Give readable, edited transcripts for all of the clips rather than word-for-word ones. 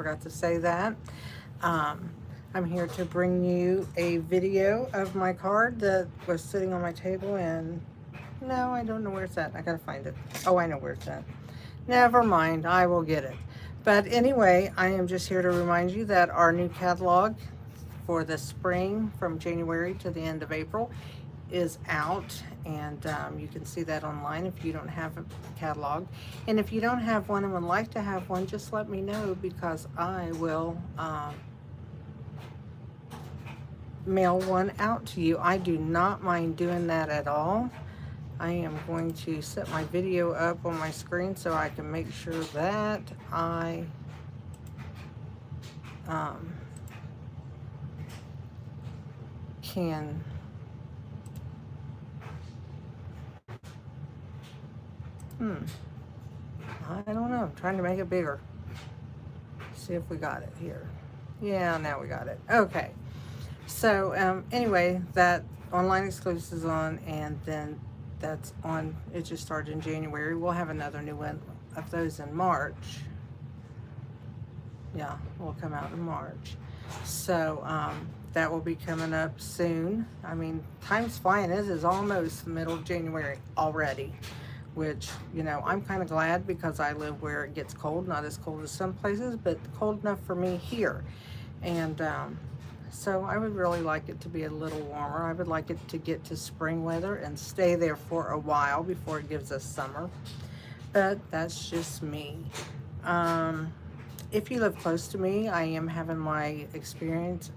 forgot to say that. I'm here to bring you a video of my card that was sitting on my table, and no, I don't know where it's at. I gotta find it. Oh, I know where it's at. Never mind, I will get it. But anyway, I am just here to remind you that our new catalog for the spring from January to the end of April is out, and you can see that online if you don't have a catalog. And if you don't have one and would like to have one, just let me know, because I will mail one out to you. I do not mind doing that at all. I am going to set my video up on my screen so I can make sure that I can I don't know. I'm trying to make it bigger. See if we got it here. Yeah, now we got it. Okay. So anyway, that online exclusive is on, and then that's on. It just started in January. We'll have another new one of those in March. Yeah, will come out in March. So that will be coming up soon. I mean, time's flying. This is almost the middle of January already, which, you know, I'm kind of glad, because I live where it gets cold. Not as cold as some places, but cold enough for me here. And so I would really like it to be a little warmer. I would like it to get to spring weather and stay there for a while before it gives us summer. But that's just me. If you live close to me, I am having my experience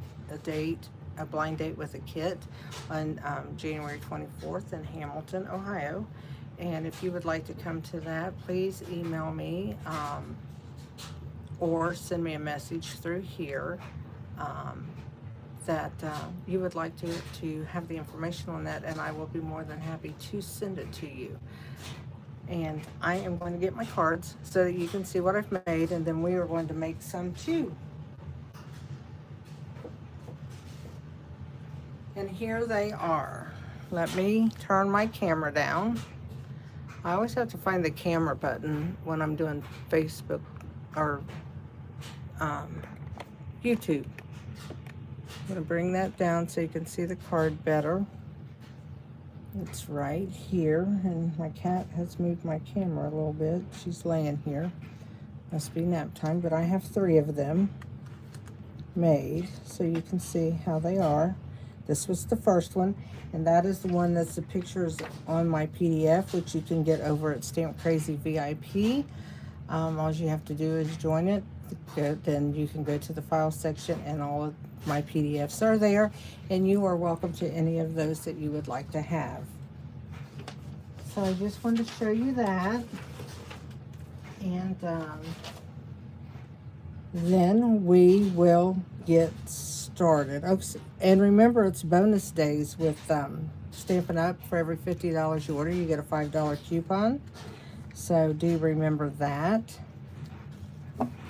a blind date with a kit on January 24th in Hamilton, Ohio. And if you would like to come to that, please email me or send me a message through here that you would like to have the information on that, and I will be more than happy to send it to you. And I am going to get my cards so that you can see what I've made, and then we are going to make some too. And here they are. Let me turn my camera down. I always have to find the camera button when I'm doing Facebook or YouTube. I'm going to bring that down so you can see the card better. It's right here, and my cat has moved my camera a little bit. She's laying here. Must be nap time, but I have 3 of them made so you can see how they are. This was the first one, and that is the one that's the pictures on my PDF, which you can get over at Stamp Crazy VIP. All you have to do is join it. Then you can go to the file section, and all of my PDFs are there, and you are welcome to any of those that you would like to have. So I just wanted to show you that, and then we will get started. Oh, and remember, it's bonus days with Stampin' Up! For every $50 you order, you get a $5 coupon. So do remember that.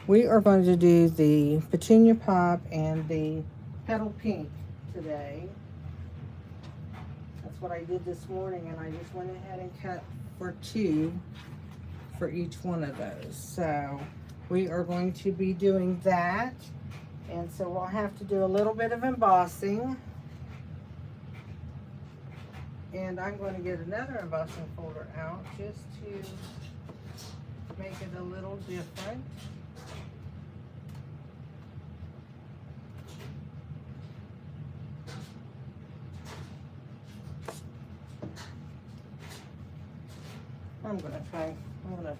We are going to do the Petunia Pop and the Petal Pink today. That's what I did this morning, and I just went ahead and cut for 2 for each one of those. So we are going to be doing that, and so we'll have to do a little bit of embossing. And I'm going to get another embossing folder out just to make it a little different. I'm going to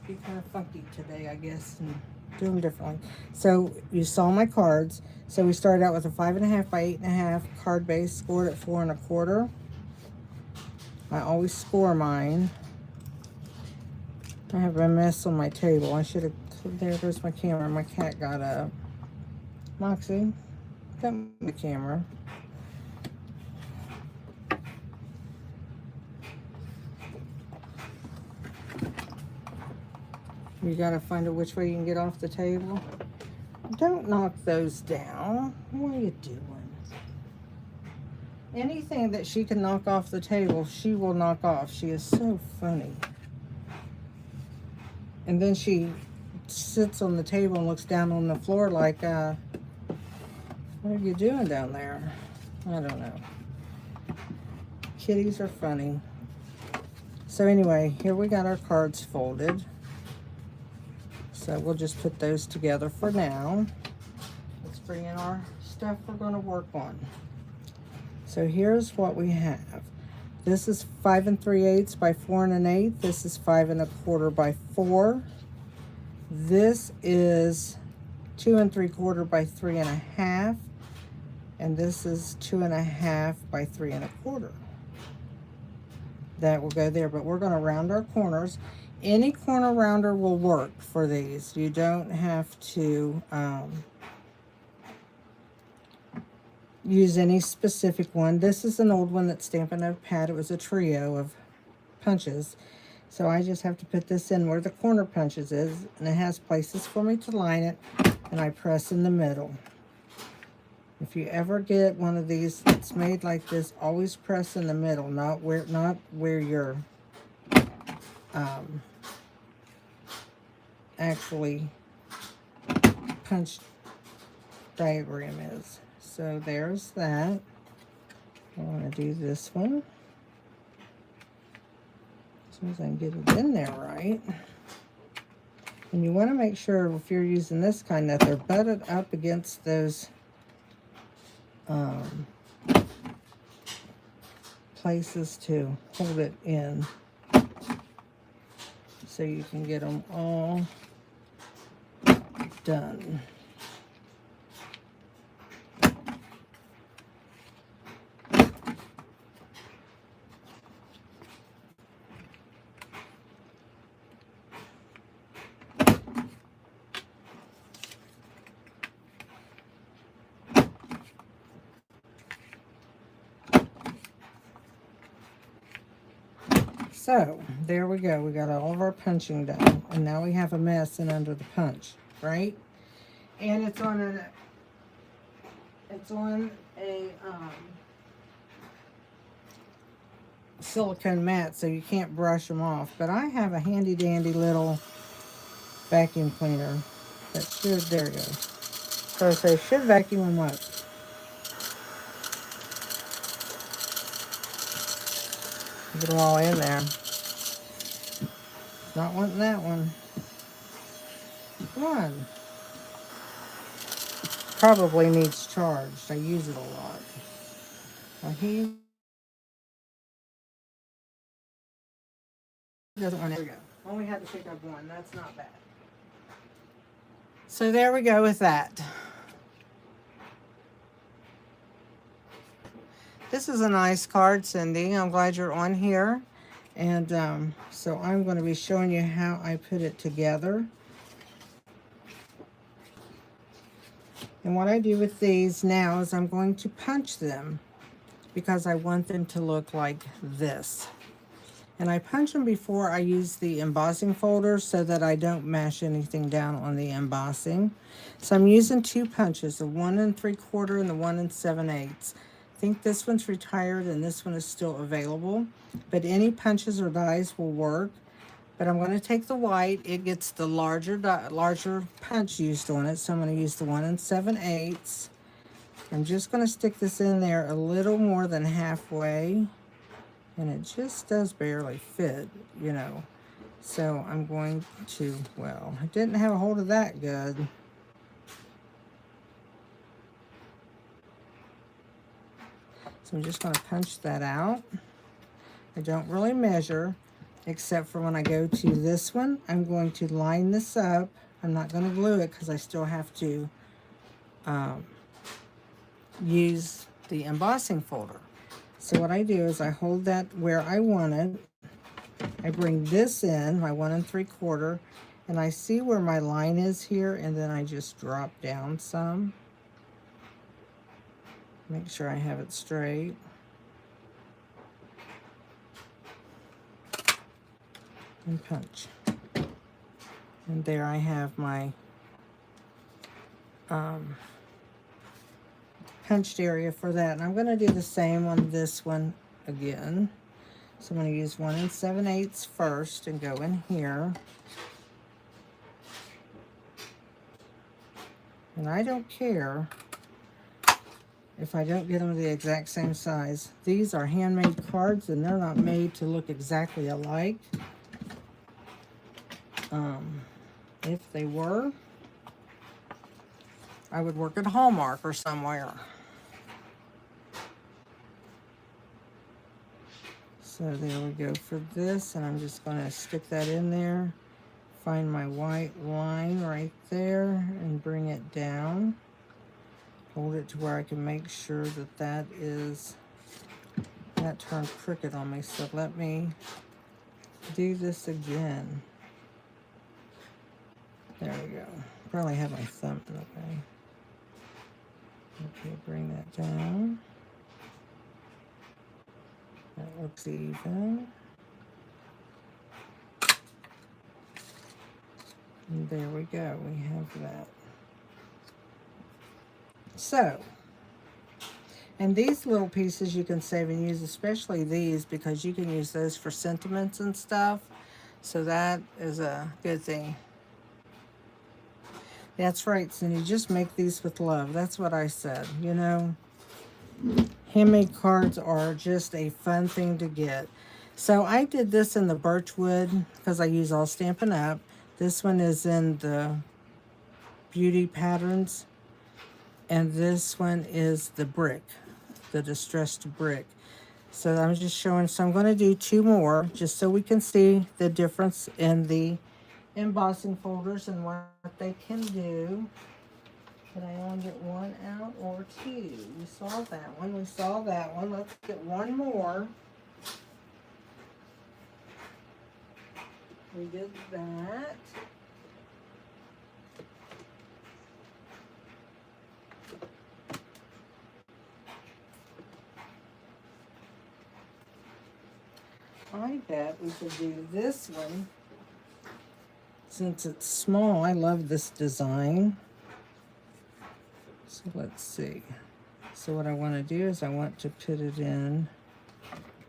be kind of funky today, I guess, and do them differently. So you saw my cards. So we started out with a 5.5 by 8.5 card base, scored at 4 1/4. I always score mine. I have a mess on my table. I should have, there goes my camera. My cat got up. Moxie, come the camera. You gotta find out which way you can get off the table. Don't knock those down. What are you doing? Anything that she can knock off the table, she will knock off. She is so funny. And then she sits on the table and looks down on the floor like, what are you doing down there? I don't know. Kitties are funny. So anyway, here we got our cards folded. So we'll just put those together for now. Let's bring in our stuff we're going to work on. So here's what we have. This is 5 3/8 by 4 1/8. This is 5 1/4 by 4. This is 2 3/4 by 3 1/2. And this is 2 1/2 by 3 1/4. That will go there, but we're going to round our corners. Any corner rounder will work for these. You don't have to use any specific one. This is an old one that Stampin' Up! Had. It was a trio of punches. So I just have to put this in where the corner punches is, and it has places for me to line it, and I press in the middle. If you ever get one of these that's made like this, always press in the middle, not where your actually punch diagram is. So there's that. I want to do this one. As soon as I can get it in there right. And you want to make sure if you're using this kind that they're butted up against those places to hold it in, so you can get them all done. So, there we go. We got all of our punching done. And now we have a mess in under the punch, right? And it's on a silicone mat, so you can't brush them off. But I have a handy dandy little vacuum cleaner that should, there we go. So it should vacuum them up. Get them all in there. Not wanting that one. Come on. Probably needs charged. I use it a lot. Now he doesn't want it. There we go. Only had to pick up one. That's not bad. So there we go with that. This is a nice card, Cindy. I'm glad you're on here. And so I'm going to be showing you how I put it together. And what I do with these now is I'm going to punch them because I want them to look like this. And I punch them before I use the embossing folder so that I don't mash anything down on the embossing. So I'm using two punches, the 1 3/4 and the 1 7/8. I think this one's retired and this one is still available, but any punches or dies will work. But I'm going to take the white. It gets the larger punch used on it, so I'm going to use the 1 7/8. I'm just going to stick this in there a little more than halfway, and it just does barely fit, you know. So I'm going to, well, I didn't have a hold of that good. So I'm just going to punch that out. I don't really measure, except for when I go to this one. I'm going to line this up. I'm not going to glue it because I still have to use the embossing folder. So what I do is I hold that where I want it. I bring this in, my 1 3/4, and I see where my line is here, and then I just drop down some. Make sure I have it straight. And punch. And there I have my punched area for that. And I'm going to do the same on this one again. So I'm going to use 1 7/8 first and go in here. And I don't care if I don't get them the exact same size. These are handmade cards and they're not made to look exactly alike. If they were, I would work at Hallmark or somewhere. So there we go for this, and I'm just going to stick that in there. Find my white line right there and bring it down. Hold it to where I can make sure that that turned crooked on me. So let me do this again. There we go. Probably have my thumb in the way. Okay, bring that down. That looks even. And there we go. We have that. So, and these little pieces you can save and use, especially these, because you can use those for sentiments and stuff. So that is a good thing. That's right, Cindy. Just make these with love. That's what I said. You know, handmade cards are just a fun thing to get. So I did this in the birchwood because I use all Stampin' Up. This one is in the Beauty Patterns. And this one is the brick, the distressed brick. So I'm just showing. So I'm going to do 2 more just so we can see the difference in the embossing folders and what they can do. Can I only get 1 out or 2? We saw that one. We saw that one. Let's get 1 more. We did that. I bet we could do this one. Since it's small, I love this design. So let's see. So what I want to do is I want to put it in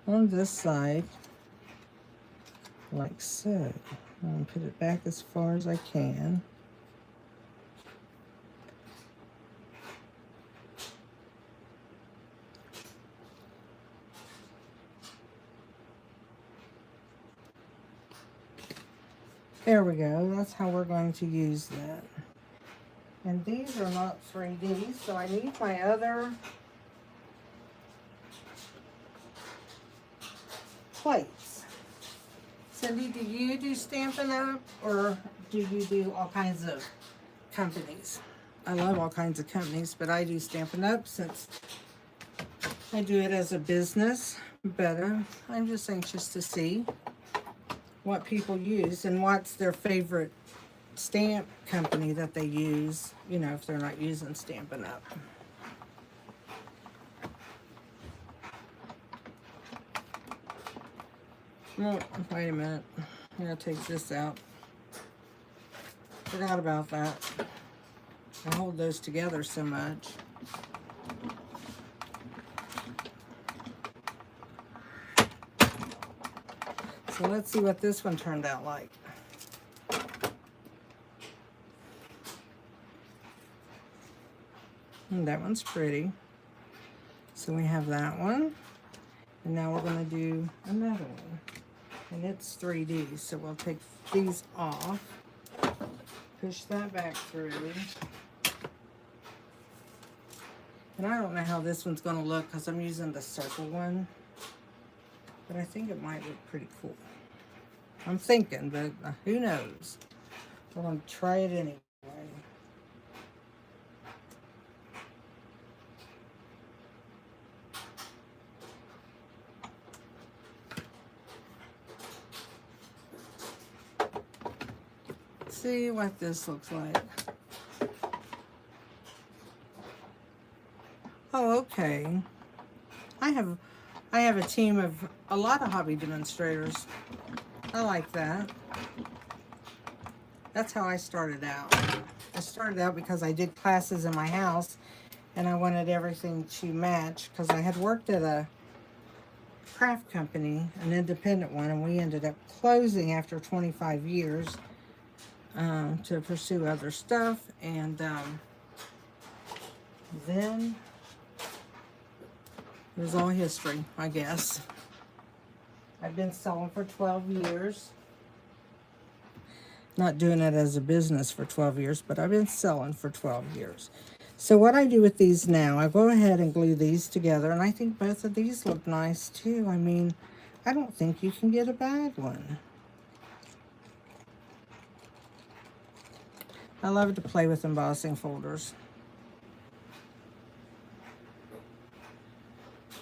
on this side, like so. I'm put it back as far as I can. There we go. That's how we're going to use that. And these are not 3D, so I need my other plates. Cindy, do you do Stampin' Up, or do you do all kinds of companies? I love all kinds of companies, but I do Stampin' Up since I do it as a business. But I'm just anxious to see what people use and what's their favorite stamp company that they use, you know, if they're not using Stampin' Up. Oh, wait a minute. I'm gonna take this out. Forgot about that. I hold those together so much. So let's see what this one turned out like. And that one's pretty. So we have that one. And now we're going to do another one. And it's 3D, so we'll take these off. Push that back through. And I don't know how this one's going to look because I'm using the circle one. But I think it might look pretty cool. I'm thinking, but who knows? We're going to try it anyway. Let's see what this looks like. Oh, okay. I have a team of a lot of hobby demonstrators. I like that. That's how I started out. I started out because I did classes in my house and I wanted everything to match because I had worked at a craft company, an independent one, and we ended up closing after 25 years to pursue other stuff. And Then it was all history, I guess. I've been selling for 12 years. Not doing it as a business for 12 years, but I've been selling for 12 years. So what I do with these now, I go ahead and glue these together, and I think both of these look nice too. I mean, I don't think you can get a bad one. I love to play with embossing folders.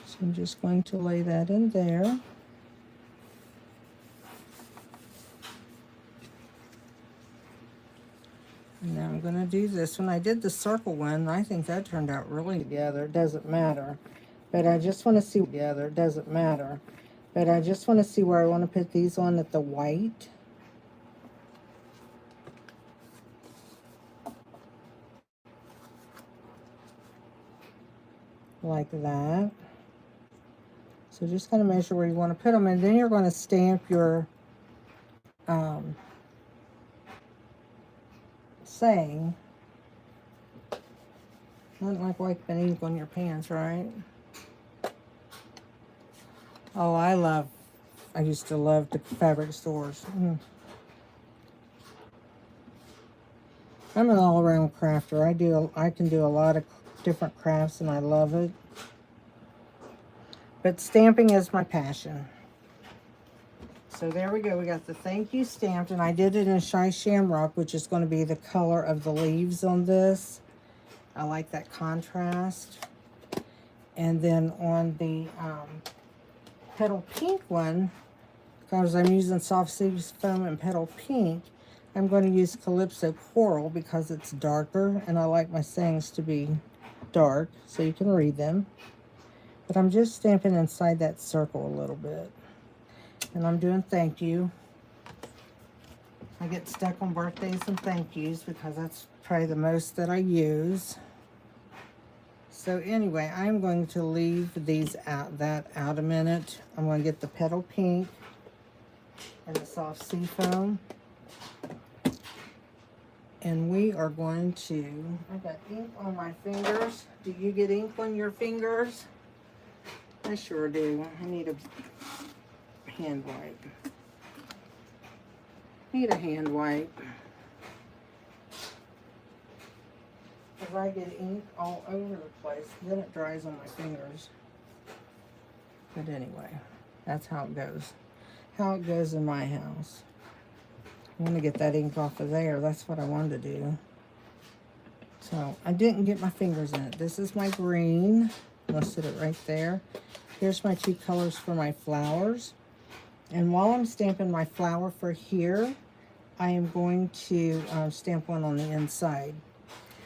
So I'm just going to lay that in there. And now I'm going to do this one. I did the circle one. I think that turned out really together. It doesn't matter. But I just want to see together. It doesn't matter. But I just want to see where I want to put these on at the white. Like that. So just kind of measure where you want to put them. And then you're going to stamp your saying. Nothing like wiping ink on your pants, right? Oh, I used to love the fabric stores. I'm an all-around crafter. I can do a lot of different crafts, and I love it. But stamping is my passion. So there we go. We got the thank you stamped, and I did it in Shy Shamrock, which is going to be the color of the leaves on this. I like that contrast. And then on the petal pink one, because I'm using soft sea foam and petal pink, I'm going to use Calypso Coral because it's darker, and I like my sayings to be dark so you can read them. But I'm just stamping inside that circle a little bit. And I'm doing thank you. I get stuck on birthdays and thank yous because that's probably the most that I use. So anyway, I'm going to leave these out a minute. I'm going to get the petal pink and the soft sea foam. And we are going to, I've got ink on my fingers. Do you get ink on your fingers? I sure do. I need a hand wipe. Need a hand wipe. If I get ink all over the place, then it dries on my fingers. But anyway, that's how it goes. How it goes in my house. I want to get that ink off of there. That's what I wanted to do. So I didn't get my fingers in it. This is my green. I'll sit it right there. Here's my two colors for my flowers. And while I'm stamping my flower for here, I am going to stamp one on the inside.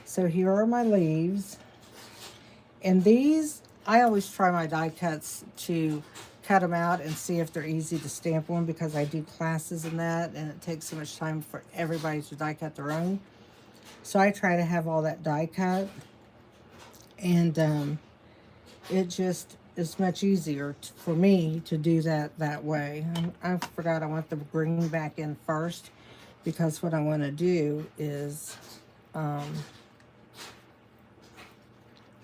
So here are my leaves. And these, I always try my die cuts to cut them out and see if they're easy to stamp on, because I do classes in that and it takes so much time for everybody to die cut their own. So I try to have all that die cut, and it just is much easier for me to do that way. I forgot I want the green back in first, because what I want to do is I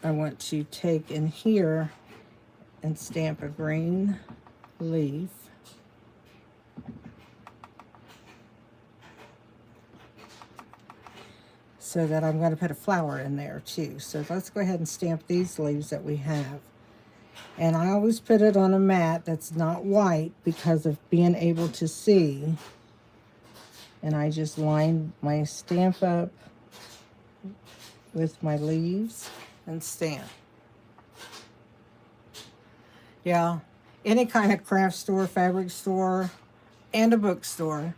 want to take in here and stamp a green leaf. So that I'm going to put a flower in there too. So let's go ahead and stamp these leaves that we have. And I always put it on a mat that's not white because of being able to see. And I just line my stamp up with my leaves and stamp. Yeah, any kind of craft store, fabric store, and a bookstore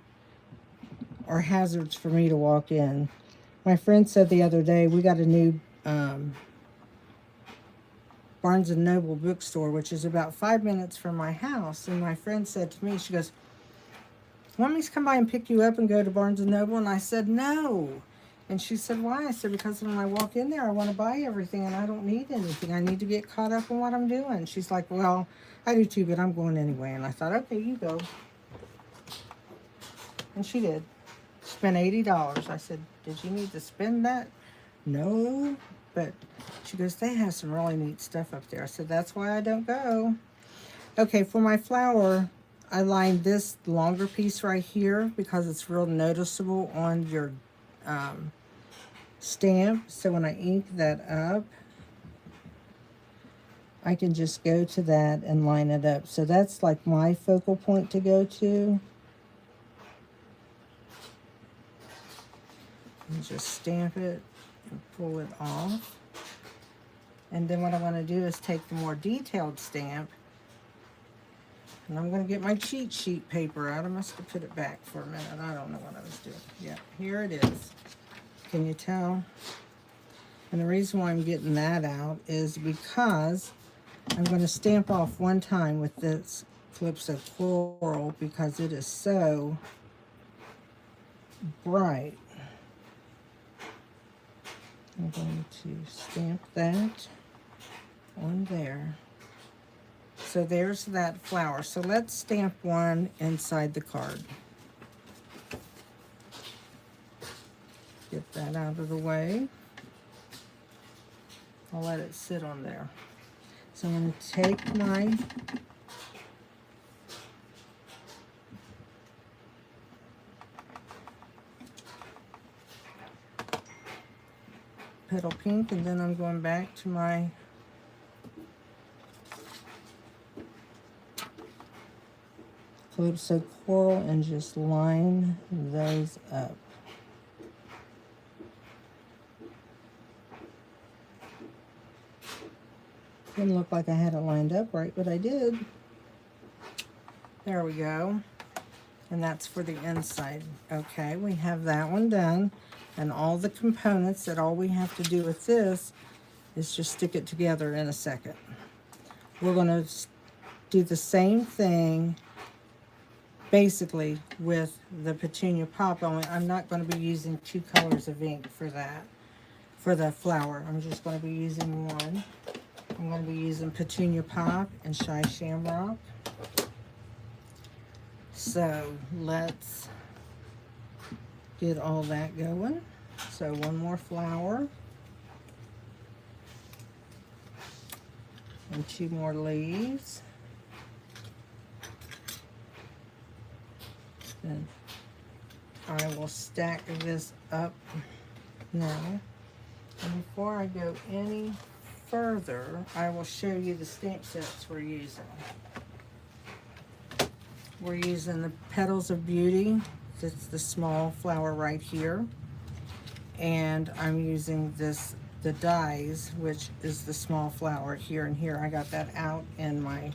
are hazards for me to walk in. My friend said the other day, we got a new Barnes & Noble bookstore, which is about 5 minutes from my house. And my friend said to me, she goes, "Want me to come by and pick you up and go to Barnes & Noble?" And I said, "No." And she said, "Why?" I said, "Because when I walk in there, I want to buy everything, and I don't need anything. I need to get caught up in what I'm doing." She's like, "Well, I do too, but I'm going anyway." And I thought, okay, you go. And she did. Spent $80. I said, "Did you need to spend that?" No, but she goes, they have some really neat stuff up there. I said, that's why I don't go. Okay, for my flower, I lined this longer piece right here because it's real noticeable on your stamp. So when I ink that up, I can just go to that and line it up. So that's like my focal point to go to. And just stamp it and pull it off. And then what I want to do is take the more detailed stamp, and I'm going to get my cheat sheet paper out. I must have put it back for a minute. I don't know what I was doing. Yeah, here it is. Can you tell? And the reason why I'm getting that out is because I'm going to stamp off one time with this Calypso Coral because it is so bright. I'm going to stamp that on there. So there's that flower. So let's stamp one inside the card. Get that out of the way. I'll let it sit on there. So I'm going to take my petal pink, and then I'm going back to my Calypso Coral and just line those up. Didn't look like I had it lined up right, but I did. There we go. And that's for the inside. Okay, we have that one done. And all the components, that all we have to do with this is just stick it together in a second. We're going to do the same thing basically with the Petunia Pop, only I'm not going to be using 2 colors of ink for that, for the flower. I'm just going to be using one. I'm going to be using Petunia Pop and Shy Shamrock. So let's get all that going. So one more flower and 2 more leaves. Then I will stack this up now. And before I go any further, I will show you the stamp sets we're using. We're using the Petals of Beauty. That's the small flower right here. And I'm using this, the dies, which is the small flower here and here. I got that out in my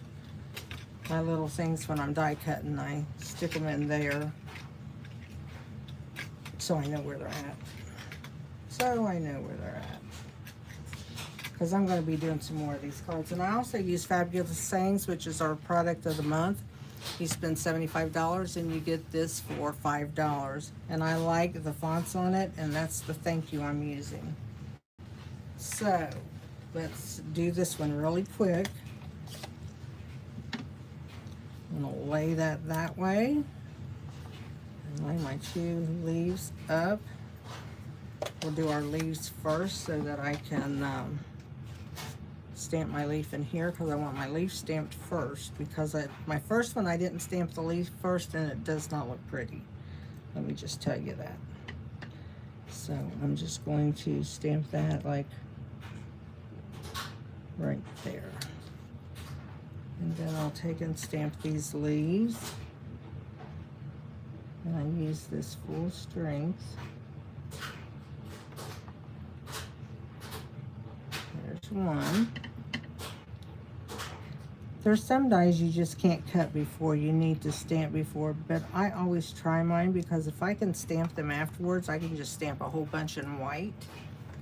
little things when I'm die cutting. I stick them in there so I know where they're at. So I know where they're at. Because I'm going to be doing some more of these cards. And I also use Fabulous Sayings, which is our product of the month. You spend $75 and you get this for $5. And I like the fonts on it, and that's the thank you I'm using. So let's do this one really quick. I'm going to lay that way. And lay my 2 leaves up. We'll do our leaves first so that I can stamp my leaf in here, because I want my leaf stamped first, because my first one I didn't stamp the leaf first and it does not look pretty. Let me just tell you that. So I'm just going to stamp that like right there. And then I'll take and stamp these leaves. And I use this full strength. There's one. There's some dies you just can't cut before. You need to stamp before, but I always try mine, because if I can stamp them afterwards, I can just stamp a whole bunch in white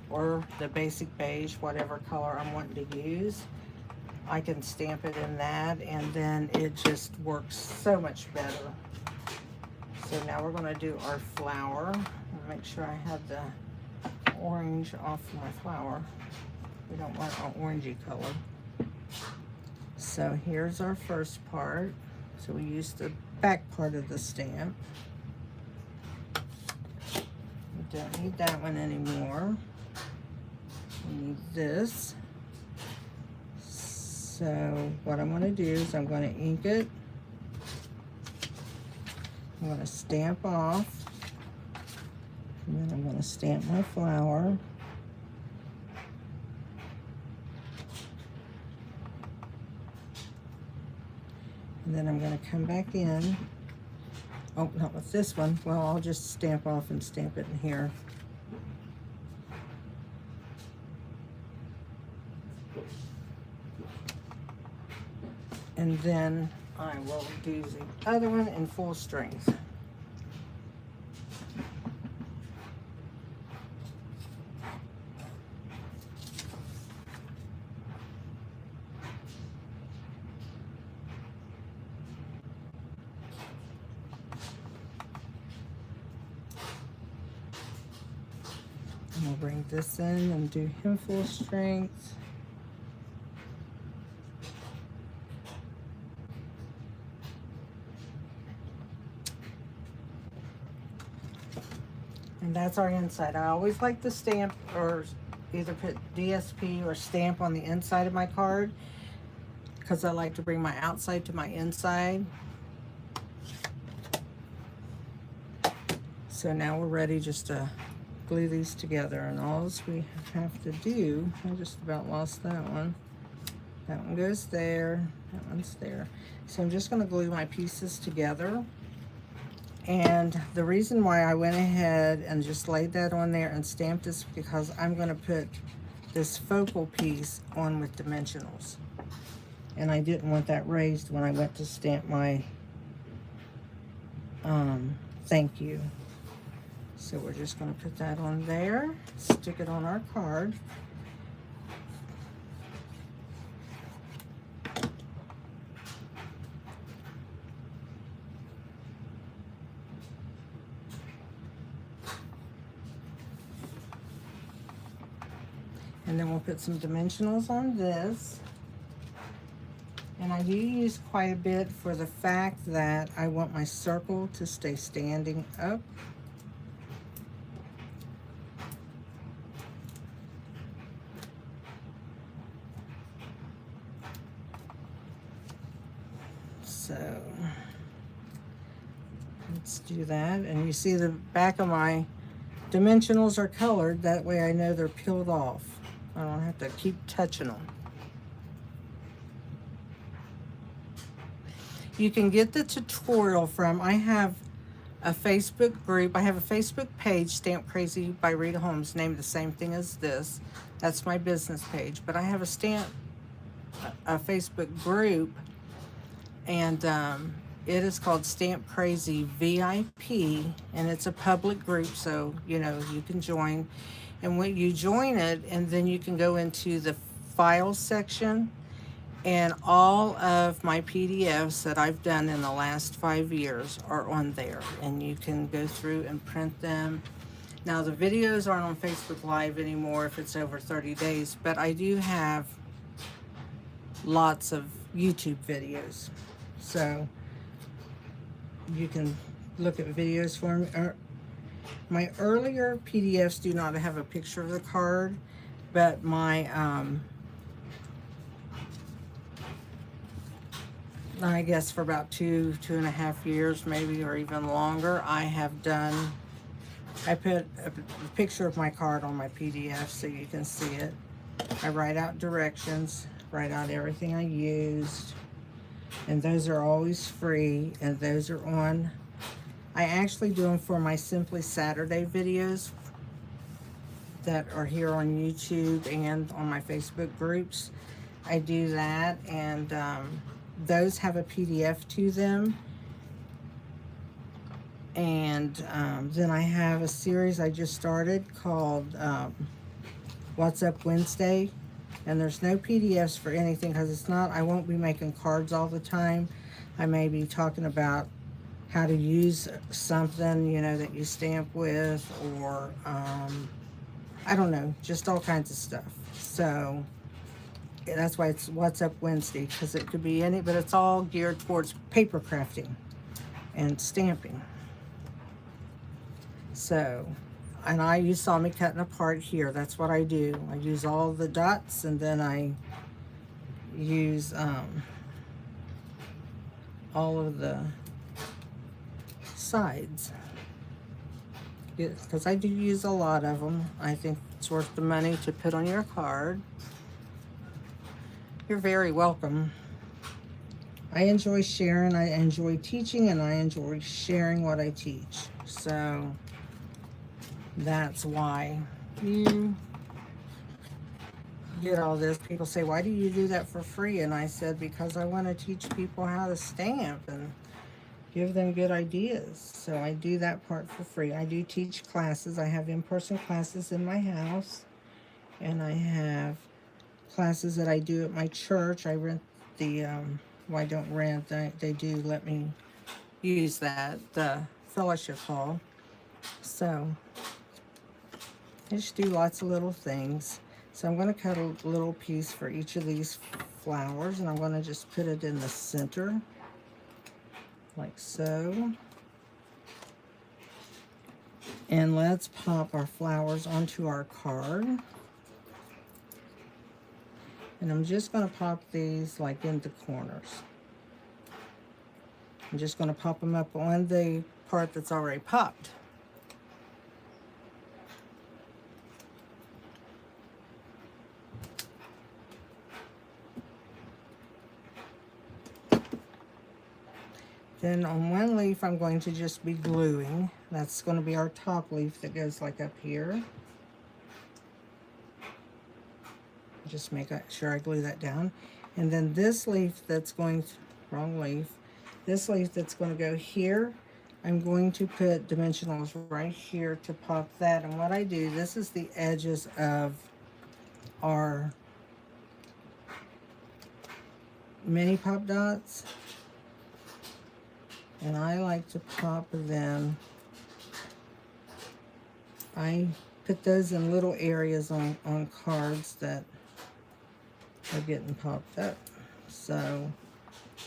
or the basic beige, whatever color I'm wanting to use. I can stamp it in that, and then it just works so much better. So now we're going to do our flower. I'll make sure I have the orange off my flower. We don't want an orangey color. So here's our first part. So we use the back part of the stamp. We don't need that one anymore. using this. So what I'm going to do is I'm going to ink it. I'm going to stamp off. And then I'm going to stamp my flower. And then I'm going to come back in. Oh, not with this one. Well, I'll just stamp off and stamp it in here. And then I will do the other one in full strength. And we'll bring this in and do him full strength. And that's our inside. I always like to stamp or either put DSP or stamp on the inside of my card because I like to bring my outside to my inside. So now we're ready just to glue these together, and all we have to do, I just about lost that one. That one goes there, that one's there. So I'm just going to glue my pieces together. And the reason why I went ahead and just laid that on there and stamped this because I'm going to put this focal piece on with dimensionals. And I didn't want that raised when I went to stamp my thank you. So we're just going to put that on there, stick it on our card. And then we'll put some dimensionals on this. And I do use quite a bit for the fact that I want my circle to stay standing up. So let's do that. And you see the back of my dimensionals are colored. That way I know they're peeled off. I don't have to keep touching them. You can get the tutorial from, I have a Facebook group. I have a Facebook page, Stamp Crazy by Rita Holmes, named the same thing as this. That's my business page. But I have a Facebook group, and it is called Stamp Crazy VIP, and it's a public group, so you know you can join. And when you join it, and then you can go into the files section, and all of my PDFs that I've done in the last 5 years are on there, and you can go through and print them. Now the videos aren't on Facebook Live anymore if it's over 30 days, but I do have lots of YouTube videos, so you can look at videos for me. My earlier PDFs do not have a picture of the card, but my I guess for about 2.5 years maybe, or even longer, I put a picture of my card on my PDF so you can see it. I write out directions, write out everything I used, and those are always free, and those are on, I actually do them for my Simply Saturday videos that are here on YouTube and on my Facebook groups. I do that, and those have a PDF to them. And then I have a series I just started called What's Up Wednesday, and there's no PDFs for anything because it's not, I won't be making cards all the time. I may be talking about how to use something, you know, that you stamp with, or I don't know, just all kinds of stuff. So that's why it's What's Up Wednesday, because it could be any, but it's all geared towards paper crafting and stamping. So And you saw me cutting apart here. That's what I do. I use all the dots, and then I use all of the sides, because I do use a lot of them. I think it's worth the money to put on your card. You're very welcome. I enjoy sharing, I enjoy teaching, and I enjoy sharing what I teach. So that's why you get all this. People say, why do you do that for free? And I said, because I want to teach people how to stamp and give them good ideas. So I do that part for free. I do teach classes. I have in-person classes in my house, and I have classes that I do at my church. I rent the, well, I don't rent, they do let me use that, the fellowship hall. So I just do lots of little things. So I'm going to cut a little piece for each of these flowers, and I'm going to just put it in the center, like so. And let's pop our flowers onto our card. And I'm just going to pop these like in the corners. I'm just going to pop them up on the part that's already popped. Then on one leaf, I'm going to just be gluing. That's going to be our top leaf that goes like up here. Just make sure I glue that down. And then this leaf that's going, wrong leaf, this leaf that's going to go here, I'm going to put dimensionals right here to pop that. And what I do, this is the edges of our mini pop dots. And I like to pop them. I put those in little areas on cards that are getting popped up. So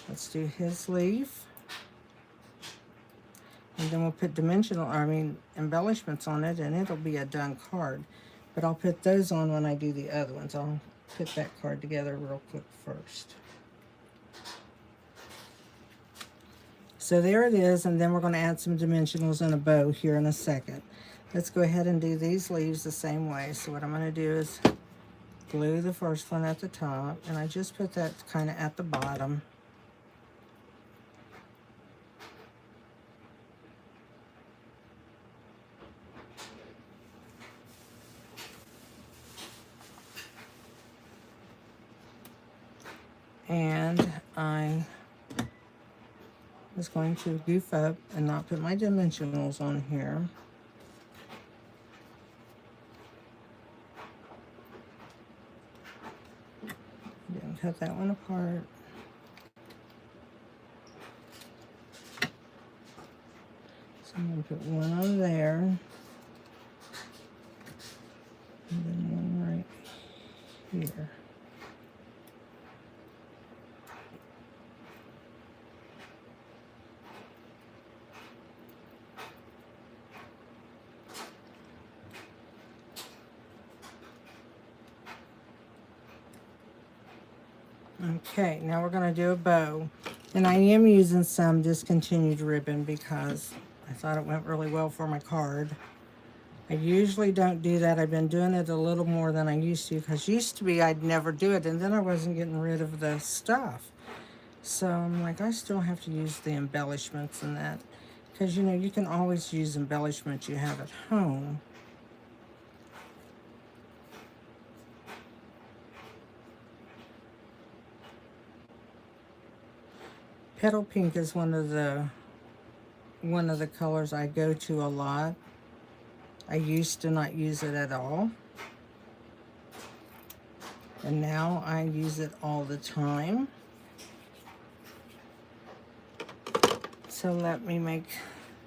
let's do his leaf. And then we'll put embellishments on it, and it'll be a done card. But I'll put those on when I do the other ones. I'll put that card together real quick first. So there it is, and then we're going to add some dimensionals and a bow here in a second. Let's go ahead and do these leaves the same way. So what I'm going to do is glue the first one at the top, and I just put that kind of at the bottom. And I was going to goof up and not put my dimensionals on here. Then cut that one apart. So I'm going to put one on there. And then one right here. Okay, now we're going to do a bow. And I am using some discontinued ribbon because I thought it went really well for my card. I usually don't do that. I've been doing it a little more than I used to, because used to be I'd never do it, and then I wasn't getting rid of the stuff. So I'm like, I still have to use the embellishments and that, because you can always use embellishments you have at home. Petal pink is one of the colors I go to a lot. I used to not use it at all, and now I use it all the time. So let me make,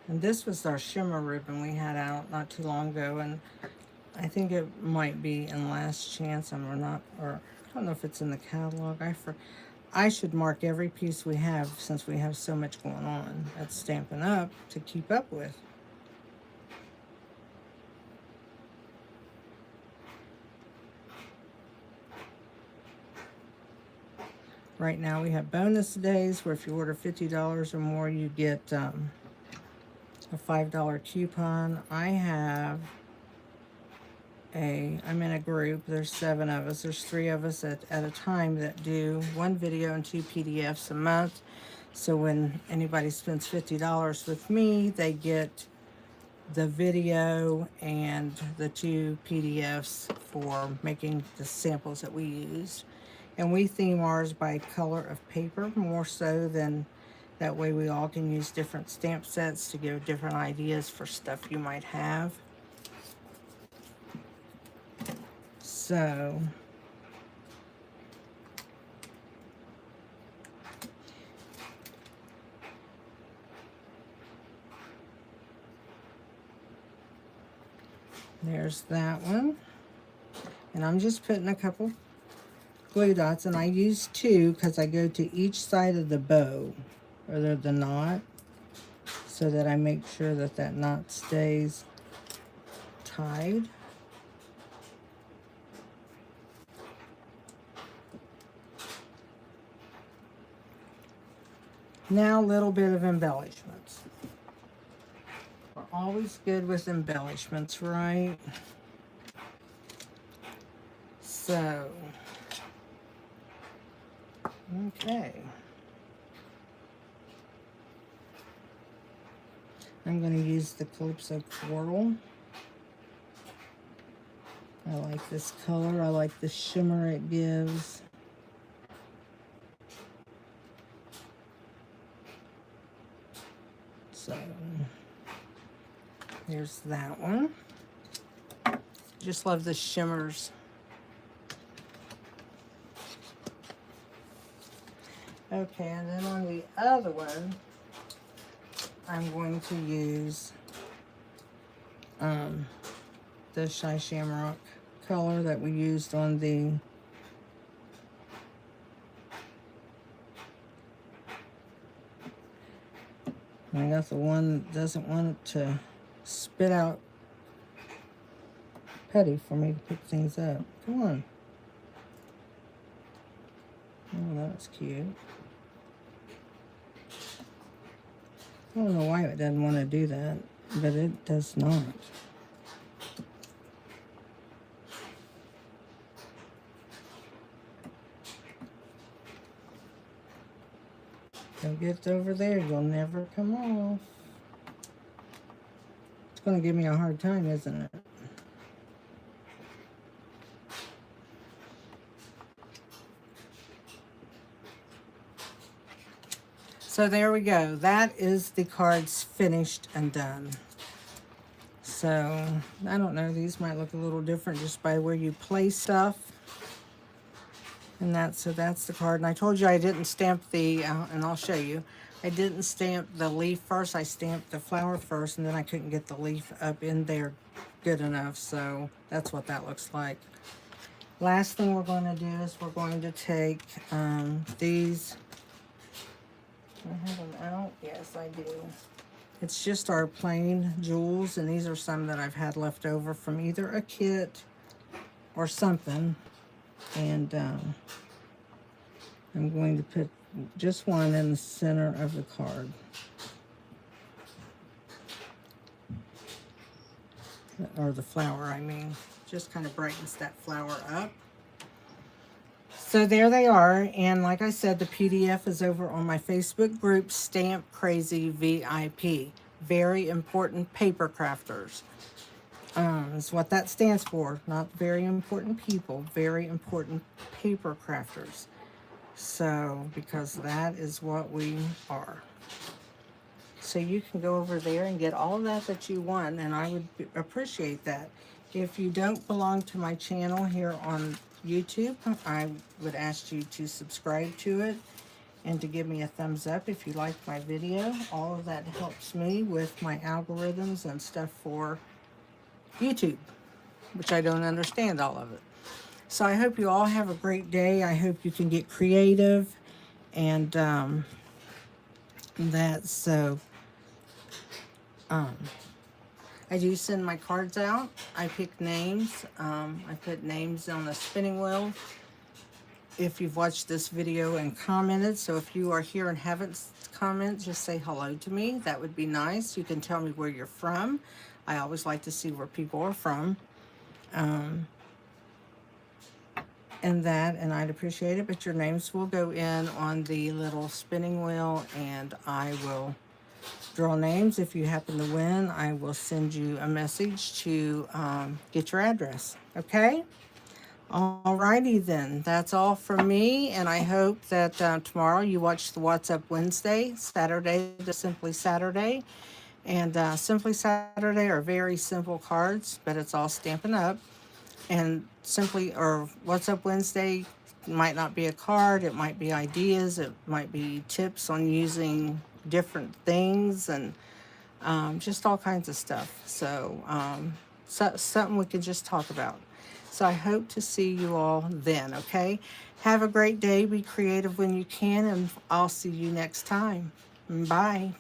and this was our shimmer ribbon we had out not too long ago, and I think it might be in Last Chance, or I don't know if it's in the catalog. I should mark every piece we have, since we have so much going on at Stampin' Up! To keep up with. Right now we have bonus days where if you order $50 or more, you get a $5 coupon. I'm in a group, there's 7 of us, there's 3 of us at a time that do 1 video and 2 PDFs a month. So when anybody spends $50 with me, they get the video and the 2 PDFs for making the samples that we use. And we theme ours by color of paper more so than that way we all can use different stamp sets to give different ideas for stuff you might have. So there's that one. And I'm just putting a couple glue dots, and I use 2 because I go to each side of the bow, or the knot, so that I make sure that that knot stays tied. Now a little bit of embellishments. We're always good with embellishments, right? So, okay. I'm going to use the Calypso Coral. I like this color. I like the shimmer it gives. So, here's that one. Just love the shimmers. Okay, and then on the other one, I'm going to use the Shy Shamrock color that we used on the I got the one that doesn't want it to spit out putty for me to pick things up. Come on. Oh, that's cute. I don't know why it doesn't want to do that, but it does not. Don't get over there, you'll never come off. It's going to give me a hard time, isn't it? So there we go. That is the cards finished and done. So, I don't know, these might look a little different just by where you place stuff. And so that's the card. And I told you I didn't stamp the, and I'll show you. I didn't stamp the leaf first. I stamped the flower first, and then I couldn't get the leaf up in there good enough. So that's what that looks like. Last thing we're going to do is we're going to take these. Do I have them out? Yes, I do. It's just our plain jewels, and these are some that I've had left over from either a kit or something. And I'm going to put just one in the center of the card. Or the flower, I mean. Just kind of brightens that flower up. So there they are, and like I said, the PDF is over on my Facebook group, Stamp Crazy VIP. Very important paper crafters. Is what that stands for. Not very important people, very important paper crafters. So, because that is what we are. So you can go over there and get all of that you want, and I would appreciate that. If you don't belong to my channel here on YouTube, I would ask you to subscribe to it and to give me a thumbs up if you like my video. All of that helps me with my algorithms and stuff for YouTube, which I don't understand all of it. So I hope you all have a great day. I hope you can get creative, and that's so. I do send my cards out. I pick names. I put names on the spinning wheel. if you've watched this video and commented. So if you are here and haven't commented, just say hello to me. That would be nice. You can tell me where you're from. I always like to see where people are from. And I'd appreciate it. But your names will go in on the little spinning wheel, and I will draw names. If you happen to win, I will send you a message to get your address. Okay? Alrighty then. That's all from me, and I hope that tomorrow you watch the What's Up Wednesday, Saturday to Simply Saturday. And Simply Saturday are very simple cards, but it's all Stampin' Up. And What's Up Wednesday might not be a card. It might be ideas. It might be tips on using different things, and just all kinds of stuff. So, something we could just talk about. So I hope to see you all then, okay? Have a great day. Be creative when you can, and I'll see you next time. Bye.